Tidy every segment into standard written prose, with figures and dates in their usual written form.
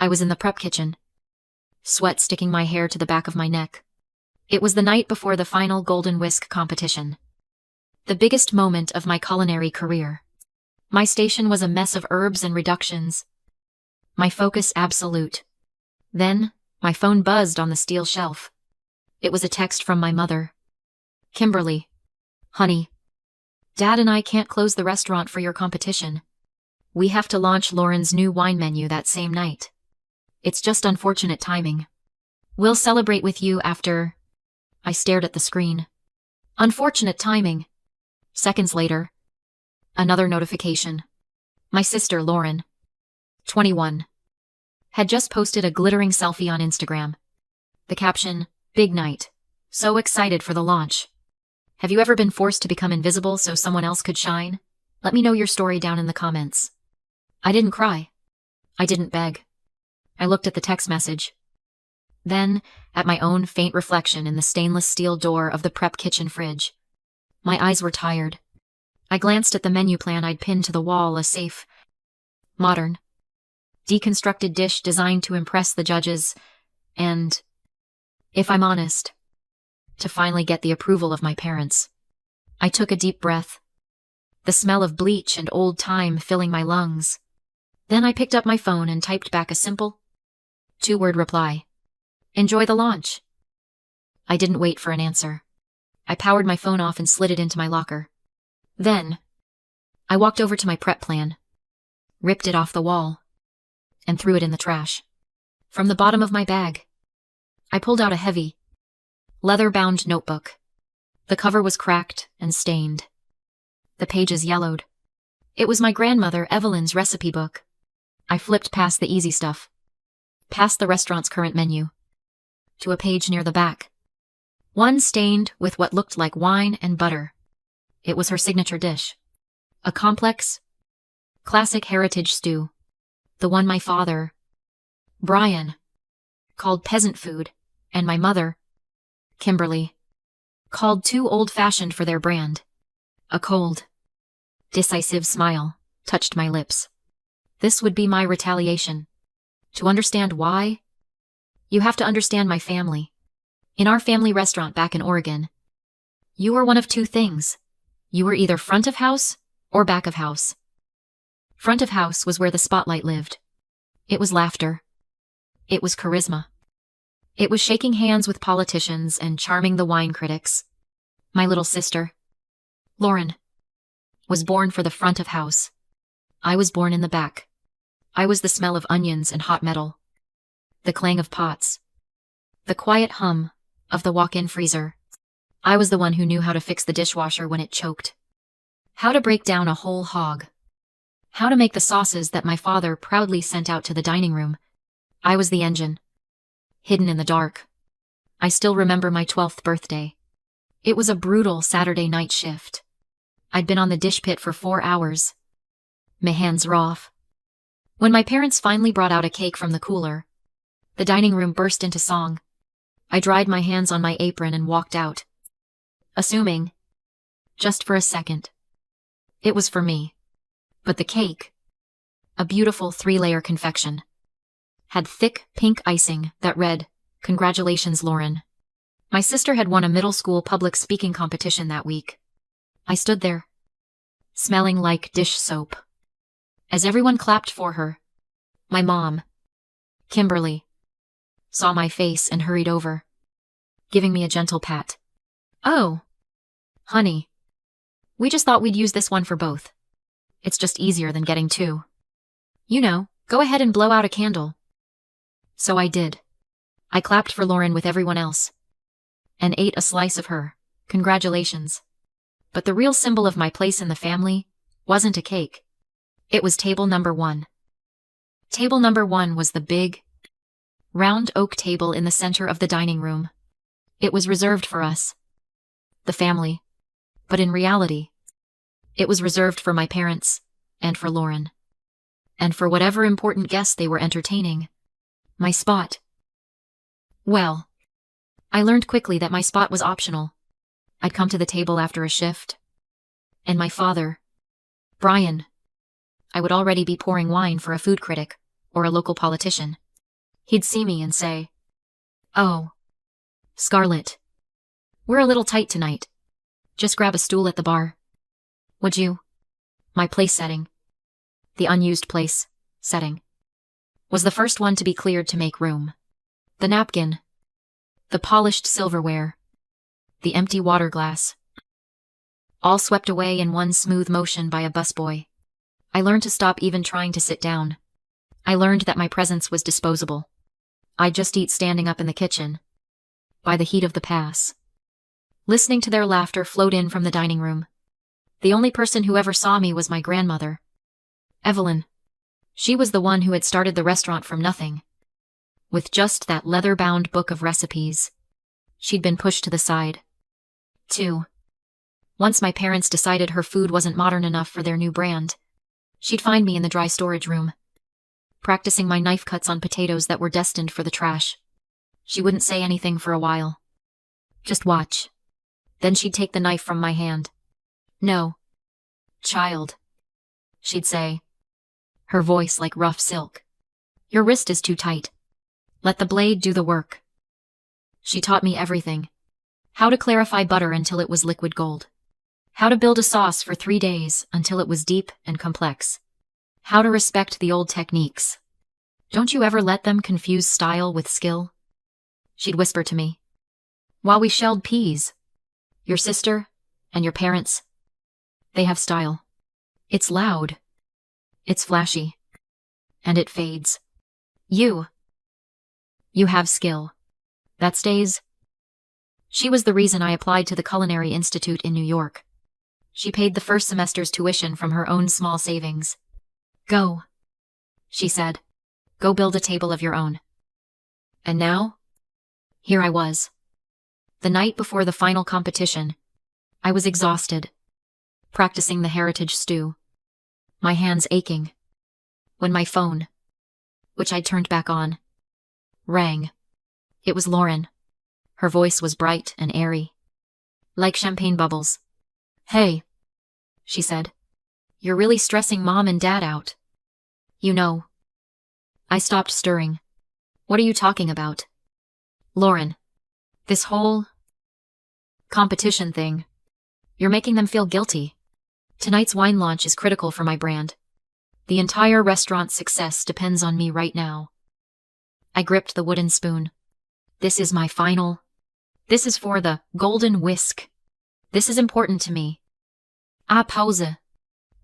I was in the prep kitchen, sweat sticking my hair to the back of my neck. It was the night before the final Golden Whisk competition. The biggest moment of my culinary career. My station was a mess of herbs and reductions. My focus absolute. Then, my phone buzzed on the steel shelf. It was a text from my mother. "Kimberly. Honey. Dad and I can't close the restaurant for your competition. We have to launch Lauren's new wine menu that same night. It's just unfortunate timing. We'll celebrate with you after." I stared at the screen. Unfortunate timing. Seconds later, another notification. My sister, Lauren, 21, had just posted a glittering selfie on Instagram. The caption, "Big night. So excited for the launch. Have you ever been forced to become invisible so someone else could shine? Let me know your story down in the comments." I didn't cry. I didn't beg. I looked at the text message. Then, at my own faint reflection in the stainless steel door of the prep kitchen fridge. My eyes were tired. I glanced at the menu plan I'd pinned to the wall, a safe, modern, deconstructed dish designed to impress the judges, and, if I'm honest, to finally get the approval of my parents. I took a deep breath, the smell of bleach and old thyme filling my lungs. Then I picked up my phone and typed back a simple, two-word reply. "Enjoy the launch." I didn't wait for an answer. I powered my phone off and slid it into my locker. Then, I walked over to my prep plan, ripped it off the wall, and threw it in the trash. From the bottom of my bag, I pulled out a heavy, leather-bound notebook. The cover was cracked and stained. The pages yellowed. It was my grandmother Evelyn's recipe book. I flipped past the easy stuff, past the restaurant's current menu, to a page near the back. One stained with what looked like wine and butter. It was her signature dish. A complex, classic heritage stew. The one my father, Brian, called peasant food, and my mother, Kimberly, called too old-fashioned for their brand. A cold, decisive smile touched my lips. This would be my retaliation. To understand why, you have to understand my family. In our family restaurant back in Oregon, you were one of two things. You were either front of house or back of house. Front of house was where the spotlight lived. It was laughter. It was charisma. It was shaking hands with politicians and charming the wine critics. My little sister, Lauren, was born for the front of house. I was born in the back. I was the smell of onions and hot metal, the clang of pots, the quiet hum of the walk-in freezer. I was the one who knew how to fix the dishwasher when it choked, how to break down a whole hog, how to make the sauces that my father proudly sent out to the dining room. I was the engine, hidden in the dark. I still remember my 12th birthday. It was a brutal Saturday night shift. I'd been on the dish pit for 4 hours. My hands raw. When my parents finally brought out a cake from the cooler, the dining room burst into song. I dried my hands on my apron and walked out, assuming, just for a second, it was for me. But the cake, a beautiful 3-layer confection, had thick pink icing that read, "Congratulations, Lauren." My sister had won a middle school public speaking competition that week. I stood there, smelling like dish soap, as everyone clapped for her. My mom, Kimberly, saw my face and hurried over, giving me a gentle pat. "Oh, honey, we just thought we'd use this one for both. It's just easier than getting two. You know, go ahead and blow out a candle." So I did. I clapped for Lauren with everyone else, and ate a slice of her congratulations. But the real symbol of my place in the family wasn't a cake. It was table number 1. Table number 1 was the big, round oak table in the center of the dining room. It was reserved for us, the family, but in reality, it was reserved for my parents, and for Lauren, and for whatever important guests they were entertaining. My spot. Well, I learned quickly that my spot was optional. I'd come to the table after a shift, and my father, Brian, I would already be pouring wine for a food critic or a local politician. He'd see me and say, "Oh, Scarlett, we're a little tight tonight. Just grab a stool at the bar. Would you?" My place setting, the unused place setting, was the first one to be cleared to make room. The napkin, the polished silverware, the empty water glass, all swept away in one smooth motion by a busboy. I learned to stop even trying to sit down. I learned that my presence was disposable. I'd just eat standing up in the kitchen, by the heat of the pass. Listening to their laughter float in from the dining room. The only person who ever saw me was my grandmother, Evelyn. She was the one who had started the restaurant from nothing. With just that leather-bound book of recipes, she'd been pushed to the side. 2. Once my parents decided her food wasn't modern enough for their new brand, she'd find me in the dry storage room, practicing my knife cuts on potatoes that were destined for the trash. She wouldn't say anything for a while. Just watch. Then she'd take the knife from my hand. "No, child," she'd say, her voice like rough silk. "Your wrist is too tight. Let the blade do the work." She taught me everything. How to clarify butter until it was liquid gold. How to build a sauce for 3 days until it was deep and complex. How to respect the old techniques. "Don't you ever let them confuse style with skill?" She'd whisper to me, while we shelled peas. "Your sister and your parents, they have style. It's loud. It's flashy. And it fades. You have skill. That stays." She was the reason I applied to the Culinary Institute in New York. She paid the first semester's tuition from her own small savings. "Go," she said. "Go build a table of your own." And now, here I was. The night before the final competition, I was exhausted, practicing the heritage stew, my hands aching, when my phone, which I'd turned back on, rang. It was Lauren. Her voice was bright and airy, like champagne bubbles. "Hey," she said. "You're really stressing Mom and Dad out. You know." I stopped stirring. "What are you talking about?" "Lauren, this whole competition thing. You're making them feel guilty. Tonight's wine launch is critical for my brand. The entire restaurant's success depends on me right now." I gripped the wooden spoon. "This is my final. This is for the golden whisk. This is important to me." Pause.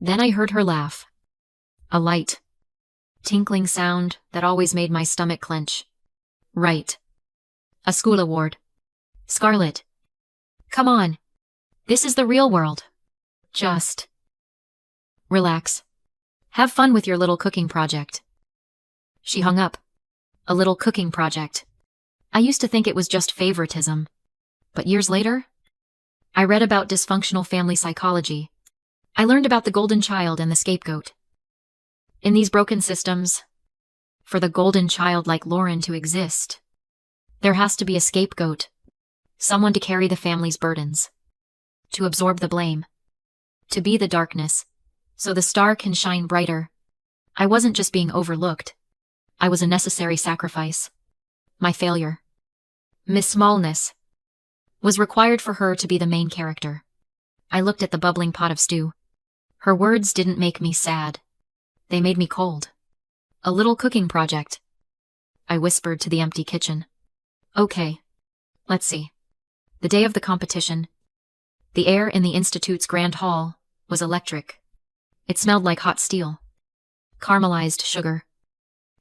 Then I heard her laugh. A light, tinkling sound that always made my stomach clench. "Right. A school award. Scarlett. Come on. This is the real world. Just relax. Have fun with your little cooking project." She hung up. A little cooking project. I used to think it was just favoritism. But years later, I read about dysfunctional family psychology. I learned about the golden child and the scapegoat. In these broken systems, for the golden child like Lauren to exist, there has to be a scapegoat, someone to carry the family's burdens, to absorb the blame, to be the darkness, so the star can shine brighter. I wasn't just being overlooked. I was a necessary sacrifice. My failure, Miss Smallness, was required for her to be the main character. I looked at the bubbling pot of stew. Her words didn't make me sad. They made me cold. "A little cooking project," I whispered to the empty kitchen. "Okay. Let's see." The day of the competition, the air in the Institute's grand hall was electric. It smelled like hot steel, caramelized sugar,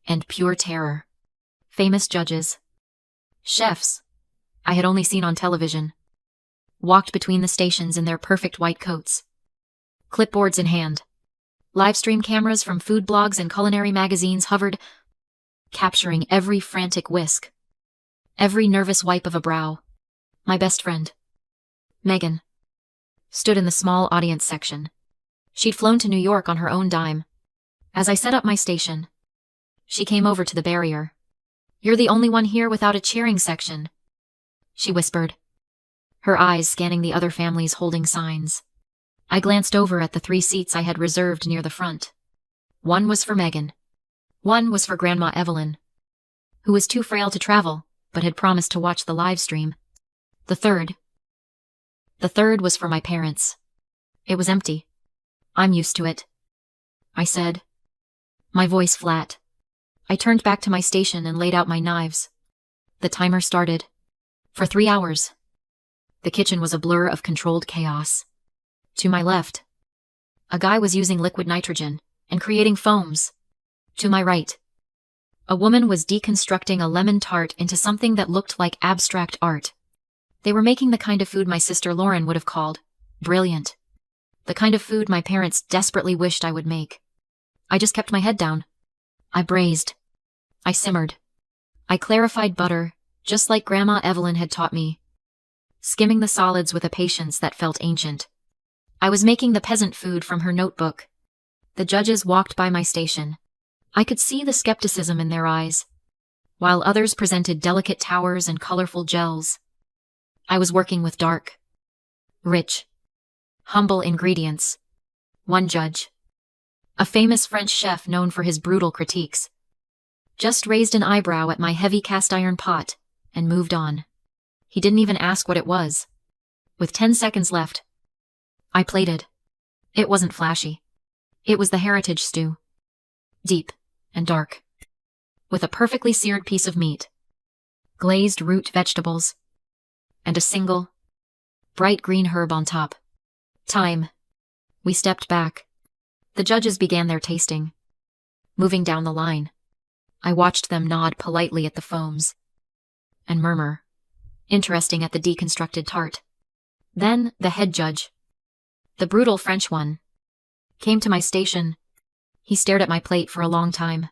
and pure terror. Famous judges, chefs I had only seen on television, walked between the stations in their perfect white coats, clipboards in hand. Live stream cameras from food blogs and culinary magazines hovered, capturing every frantic whisk, every nervous wipe of a brow. My best friend, Megan, stood in the small audience section. She'd flown to New York on her own dime. As I set up my station, she came over to the barrier. "You're the only one here without a cheering section," she whispered, her eyes scanning the other families holding signs. I glanced over at the 3 seats I had reserved near the front. One was for Megan. One was for Grandma Evelyn, who was too frail to travel, but had promised to watch the live stream. The third was for my parents. It was empty. I'm used to it, I said, my voice flat. I turned back to my station and laid out my knives. The timer started. For 3 hours. The kitchen was a blur of controlled chaos. To my left, a guy was using liquid nitrogen and creating foams. To my right, a woman was deconstructing a lemon tart into something that looked like abstract art. They were making the kind of food my sister Lauren would have called brilliant. The kind of food my parents desperately wished I would make. I just kept my head down. I braised. I simmered. I clarified butter, just like Grandma Evelyn had taught me, skimming the solids with a patience that felt ancient. I was making the peasant food from her notebook. The judges walked by my station. I could see the skepticism in their eyes, while others presented delicate towers and colorful gels. I was working with dark, rich, humble ingredients. One judge, a famous French chef known for his brutal critiques, just raised an eyebrow at my heavy cast iron pot and moved on. He didn't even ask what it was. With 10 seconds left, I plated. It wasn't flashy. It was the heritage stew. Deep and dark, with a perfectly seared piece of meat, glazed root vegetables, and a single, bright green herb on top. Time. We stepped back. The judges began their tasting. Moving down the line, I watched them nod politely at the foams and murmur, interesting at the deconstructed tart. Then the head judge, the brutal French one, came to my station. He stared at my plate for a long time.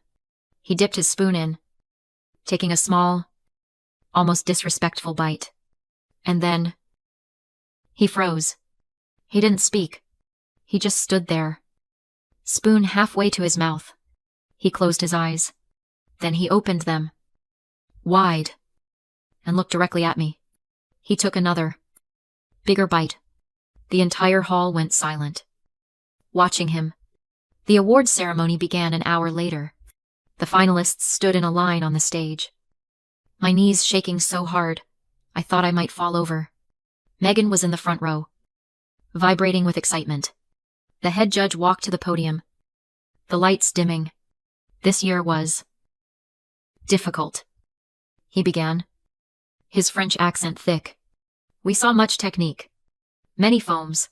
He dipped his spoon in, taking a small, almost disrespectful bite. And then he froze. He didn't speak. He just stood there, spoon halfway to his mouth. He closed his eyes. Then he opened them wide and looked directly at me. He took another, bigger bite. The entire hall went silent, watching him. The awards ceremony began an hour later. The finalists stood in a line on the stage. My knees shaking so hard, I thought I might fall over. Megan was in the front row, vibrating with excitement. The head judge walked to the podium, the lights dimming. This year was difficult, he began, his French accent thick. We saw much technique, many foams,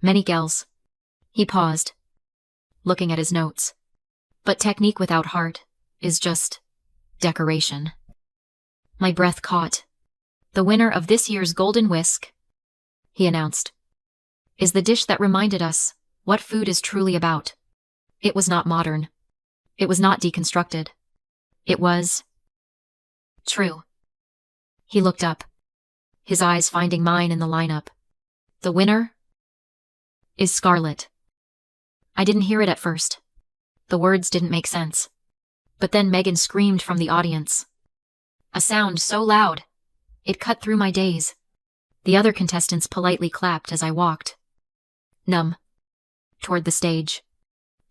many gels. He paused, looking at his notes. But technique without heart is just decoration. My breath caught. The winner of this year's Golden Whisk, he announced, is the dish that reminded us what food is truly about. It was not modern. It was not deconstructed. It was true. He looked up, his eyes finding mine in the lineup. The winner is Scarlet. I didn't hear it at first. The words didn't make sense. But then Megan screamed from the audience. A sound so loud, it cut through my daze. The other contestants politely clapped as I walked, numb, toward the stage.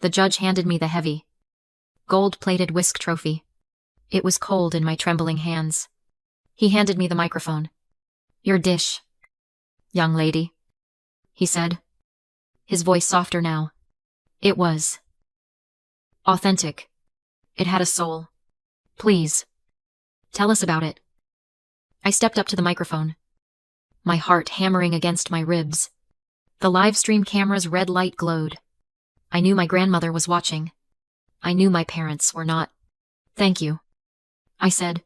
The judge handed me the heavy, gold-plated whisk trophy. It was cold in my trembling hands. He handed me the microphone. Your dish, young lady, he said, his voice softer now. It was authentic. It had a soul. Please, tell us about it. I stepped up to the microphone, my heart hammering against my ribs. The live stream camera's red light glowed. I knew my grandmother was watching. I knew my parents were not. Thank you, I said,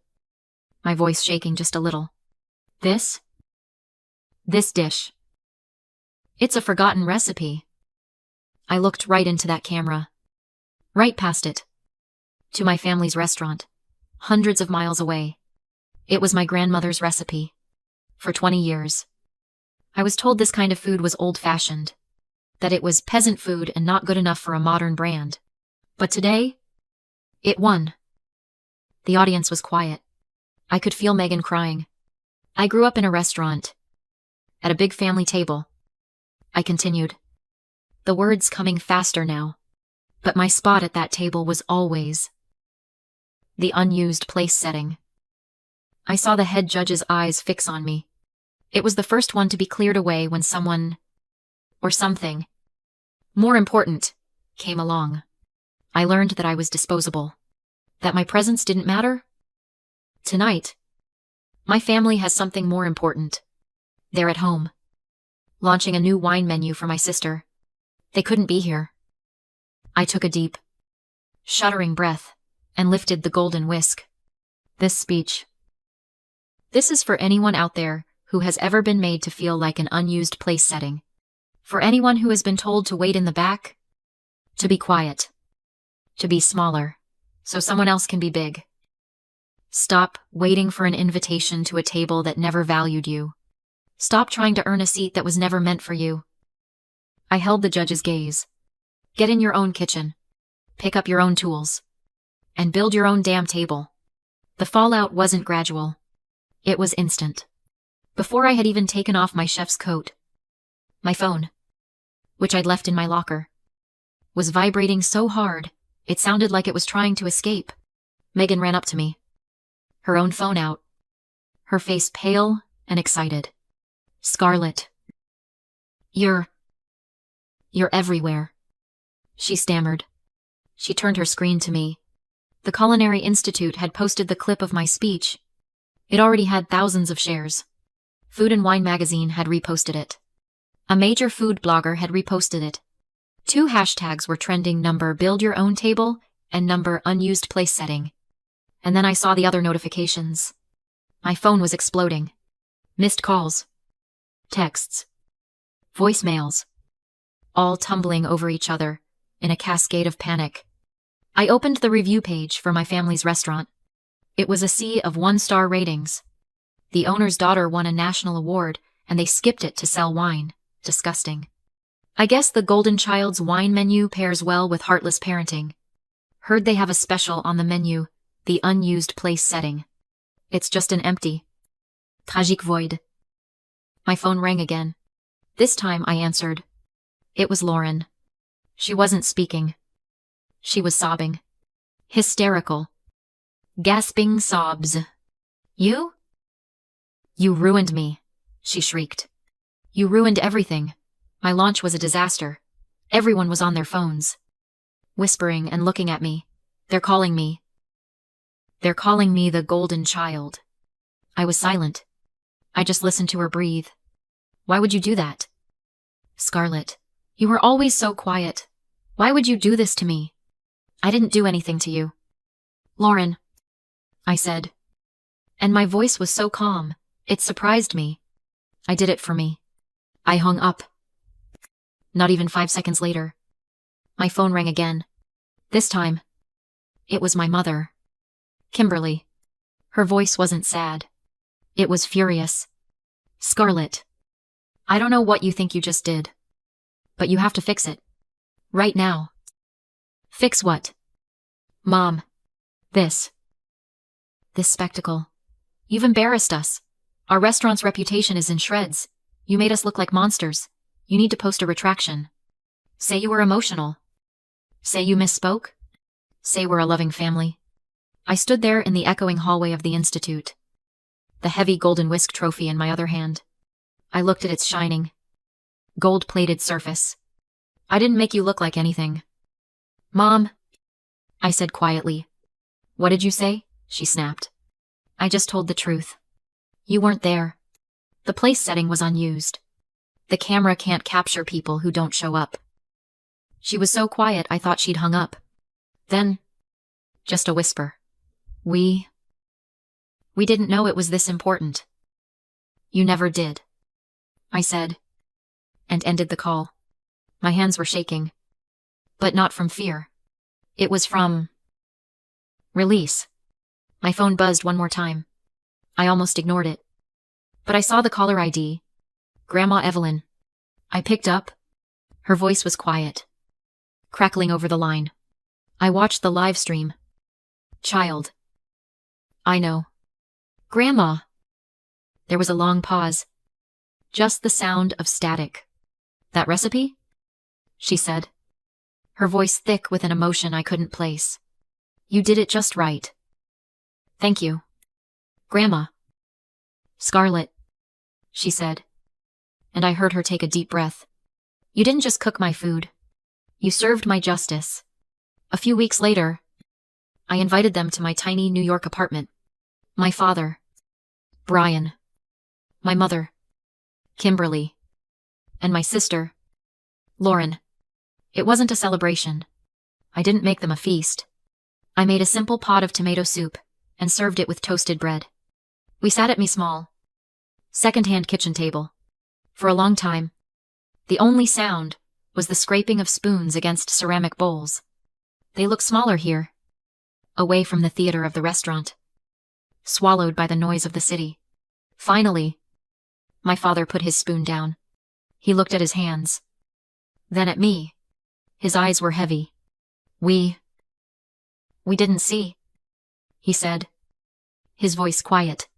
my voice shaking just a little. This dish. It's a forgotten recipe. I looked right into that camera, right past it, to my family's restaurant, hundreds of miles away. It was my grandmother's recipe. For 20 years. I was told this kind of food was old-fashioned, that it was peasant food and not good enough for a modern brand. But today, it won. The audience was quiet. I could feel Megan crying. I grew up in a restaurant, at a big family table. I continued, the words coming faster now. But my spot at that table was always the unused place setting. I saw the head judge's eyes fix on me. It was the first one to be cleared away when someone, or something, more important, came along. I learned that I was disposable. That my presence didn't matter. Tonight, my family has something more important. They're at home, launching a new wine menu for my sister. They couldn't be here. I took a deep, shuddering breath and lifted the golden whisk. This speech. This is for anyone out there who has ever been made to feel like an unused place setting. For anyone who has been told to wait in the back, to be quiet, to be smaller, so someone else can be big. Stop waiting for an invitation to a table that never valued you. Stop trying to earn a seat that was never meant for you. I held the judge's gaze. Get in your own kitchen. Pick up your own tools. And build your own damn table. The fallout wasn't gradual. It was instant. Before I had even taken off my chef's coat, my phone, which I'd left in my locker, was vibrating so hard, it sounded like it was trying to escape. Megan ran up to me, her own phone out, her face pale and excited. Scarlett. You're everywhere, she stammered. She turned her screen to me. The Culinary Institute had posted the clip of my speech. It already had thousands of shares. Food and Wine magazine had reposted it. A major food blogger had reposted it. 2 hashtags were trending: number build your own table and number unused place setting. And then I saw the other notifications. My phone was exploding. Missed calls. Texts. Voicemails. All tumbling over each other in a cascade of panic. I opened the review page for my family's restaurant. It was a sea of 1-star ratings. The owner's daughter won a national award, and they skipped it to sell wine. Disgusting. I guess the Golden Child's wine menu pairs well with heartless parenting. Heard they have a special on the menu, the unused place setting. It's just an empty, tragique void. My phone rang again. This time I answered. It was Lauren. She wasn't speaking. She was sobbing. Hysterical. Gasping sobs. You? You ruined me, she shrieked. You ruined everything. My launch was a disaster. Everyone was on their phones, whispering and looking at me. They're calling me. They're calling me the Golden Child. I was silent. I just listened to her breathe. Why would you do that? Scarlett, you were always so quiet. Why would you do this to me? I didn't do anything to you. Lauren, I said. And my voice was so calm, it surprised me. I did it for me. I hung up. Not even 5 seconds later, my phone rang again. This time, it was my mother. Kimberly. Her voice wasn't sad. It was furious. Scarlett, I don't know what you think you just did, but you have to fix it. Right now. Fix what? Mom. This spectacle. You've embarrassed us. Our restaurant's reputation is in shreds. You made us look like monsters. You need to post a retraction. Say you were emotional. Say you misspoke. Say we're a loving family. I stood there in the echoing hallway of the Institute, the heavy golden whisk trophy in my other hand. I looked at its shining, gold-plated surface. I didn't make you look like anything. Mom, I said quietly. What did you say? She snapped. I just told the truth. You weren't there. The place setting was unused. The camera can't capture people who don't show up. She was so quiet I thought she'd hung up. Then, just a whisper. We didn't know it was this important. You never did, I said, and ended the call. My hands were shaking. But not from fear. It was from release. My phone buzzed one more time. I almost ignored it. But I saw the caller ID. Grandma Evelyn. I picked up. Her voice was quiet, crackling over the line. I watched the live stream. Child. I know. Grandma. There was a long pause. Just the sound of static. That recipe? She said. Her voice thick with an emotion I couldn't place. You did it just right. Thank you, Grandma. Scarlet, she said, and I heard her take a deep breath. You didn't just cook my food. You served my justice. A few weeks later, I invited them to my tiny New York apartment. My father, Brian, my mother, Kimberly, and my sister, Lauren. It wasn't a celebration. I didn't make them a feast. I made a simple pot of tomato soup and served it with toasted bread. We sat at my small, second-hand kitchen table. For a long time, the only sound was the scraping of spoons against ceramic bowls. They look smaller here, away from the theater of the restaurant, swallowed by the noise of the city. Finally, my father put his spoon down. He looked at his hands, then at me. His eyes were heavy. We didn't see, he said, his voice quiet,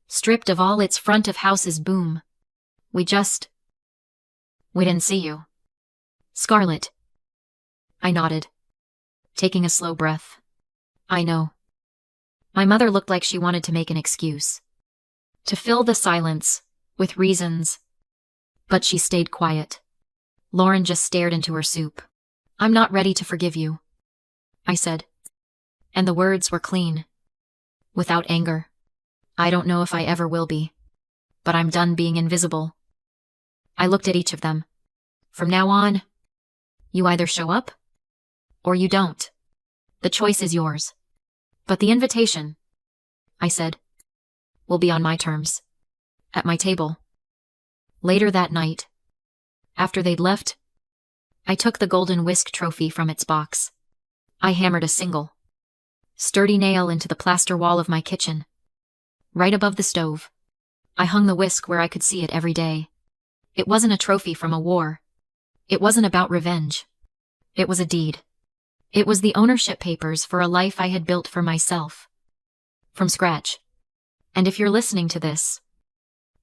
stripped of all its front-of-house's boom. We didn't see you. Scarlet. I nodded, taking a slow breath. I know. My mother looked like she wanted to make an excuse, to fill the silence with reasons, but she stayed quiet. Lauren just stared into her soup. I'm not ready to forgive you, I said, and the words were clean, without anger. I don't know if I ever will be, but I'm done being invisible. I looked at each of them. From now on, you either show up, or you don't. The choice is yours. But the invitation, I said, will be on my terms, at my table. Later that night, after they'd left, I took the golden whisk trophy from its box. I hammered a single, sturdy nail into the plaster wall of my kitchen. Right above the stove, I hung the whisk where I could see it every day. It wasn't a trophy from a war. It wasn't about revenge. It was a deed. It was the ownership papers for a life I had built for myself, from scratch. And if you're listening to this,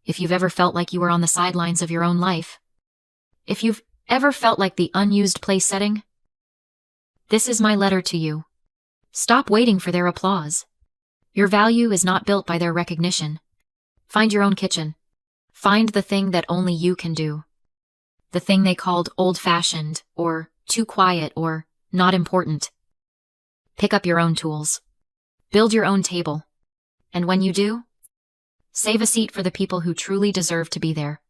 if you've ever felt like you were on the sidelines of your own life, if you've ever felt like the unused place setting, this is my letter to you. Stop waiting for their applause. Your value is not built by their recognition. Find your own kitchen. Find the thing that only you can do. The thing they called old-fashioned, or too quiet, or not important. Pick up your own tools. Build your own table. And when you do, save a seat for the people who truly deserve to be there.